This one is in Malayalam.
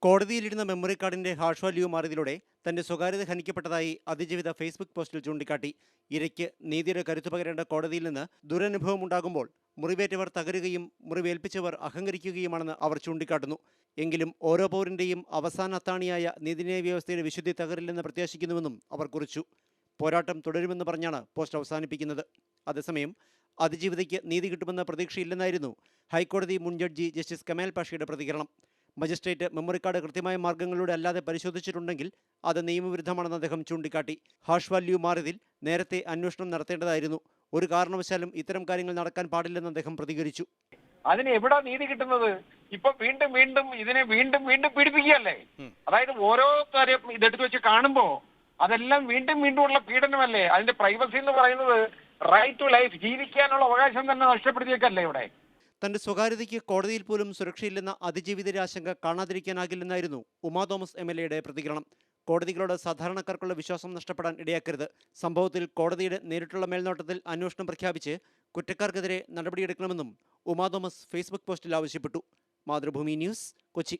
കോടതിയിലിരുന്ന മെമ്മറി കാർഡിന്റെ ഹാഷ് വാല്യൂ മാറിയതിലൂടെ തന്റെ സ്വകാര്യത ഹനിക്കപ്പെട്ടതായി അതിജീവിത ഫേസ്ബുക്ക് പോസ്റ്റിൽ ചൂണ്ടിക്കാട്ടി. ഇരയ്ക്ക് നീതിയുടെ കരുത്തു പകരേണ്ട കോടതിയിൽ നിന്ന് ദുരനുഭവം ഉണ്ടാകുമ്പോൾ മുറിവേറ്റവർ തകരുകയും മുറിവേൽപ്പിച്ചവർ അഹങ്കരിക്കുകയുമാണെന്ന് അവർ ചൂണ്ടിക്കാട്ടുന്നു. എങ്കിലും ഓരോ പൗരന്റെയും അവസാന അത്താണിയായ നീതിന്യായ വ്യവസ്ഥയുടെ വിശുദ്ധി തകരില്ലെന്ന് പ്രത്യാശിക്കുന്നുവെന്നും അവർ കുറിച്ചു. പോരാട്ടം തുടരുമെന്ന് പറഞ്ഞാണ് പോസ്റ്റ് അവസാനിപ്പിക്കുന്നത്. അതേസമയം അതിജീവിതയ്ക്ക് നീതി കിട്ടുമെന്ന പ്രതീക്ഷയില്ലെന്നായിരുന്നു ഹൈക്കോടതി മുൻ ജഡ്ജി ജസ്റ്റിസ് കമാൽ പാഷയുടെ പ്രതികരണം. മജിസ്ട്രേറ്റ് മെമ്മറി കാർഡ് കൃത്യമായ മാർഗങ്ങളിലൂടെ അല്ലാതെ പരിശോധിച്ചിട്ടുണ്ടെങ്കിൽ അത് നിയമവിരുദ്ധമാണെന്ന് അദ്ദേഹം ചൂണ്ടിക്കാട്ടി. ഹാഷ് വാല്യൂ മാറിയതിൽ നേരത്തെ അന്വേഷണം നടത്തേണ്ടതായിരുന്നു. ഒരു കാരണവശാലും ഇത്തരം കാര്യങ്ങൾ നടക്കാൻ പാടില്ലെന്ന് അദ്ദേഹം പ്രതികരിച്ചു. അതിന് എവിടെ നീതി കിട്ടുന്നത്? ഇപ്പൊ വീണ്ടും വീണ്ടും ഇതിനെ വീണ്ടും വീണ്ടും പീഡിപ്പിക്കുകയല്ലേ. അതായത് ഓരോ കാര്യം ഇതെടുത്ത് വെച്ച് കാണുമ്പോ അതെല്ലാം വീണ്ടും വീണ്ടും ഉള്ള പീഡനമല്ലേ. അതിന്റെ പ്രൈവസി എന്ന് പറയുന്നത് റൈറ്റ് ടു ലൈഫ്, ജീവിക്കാനുള്ള അവകാശം തന്നെ നഷ്ടപ്പെടുത്തിയേക്കല്ലേ ഇവിടെ. തന്റെ സ്വകാര്യതയ്ക്ക് കോടതിയിൽ പോലും സുരക്ഷയില്ലെന്ന അതിജീവിതരുടെ ആശങ്ക കാണാതിരിക്കാനാകില്ലെന്നായിരുന്നു ഉമാ തോമസ് MLA പ്രതികരണം. കോടതികളോട് സാധാരണക്കാർക്കുള്ള വിശ്വാസം നഷ്ടപ്പെടാൻ ഇടയാക്കരുത്. സംഭവത്തിൽ കോടതിയുടെ നേരിട്ടുള്ള മേൽനോട്ടത്തിൽ അന്വേഷണം പ്രഖ്യാപിച്ച് കുറ്റക്കാർക്കെതിരെ നടപടിയെടുക്കണമെന്നും ഉമാ തോമസ് ഫേസ്ബുക്ക് പോസ്റ്റിൽ ആവശ്യപ്പെട്ടു. മാതൃഭൂമി ന്യൂസ്, കൊച്ചി.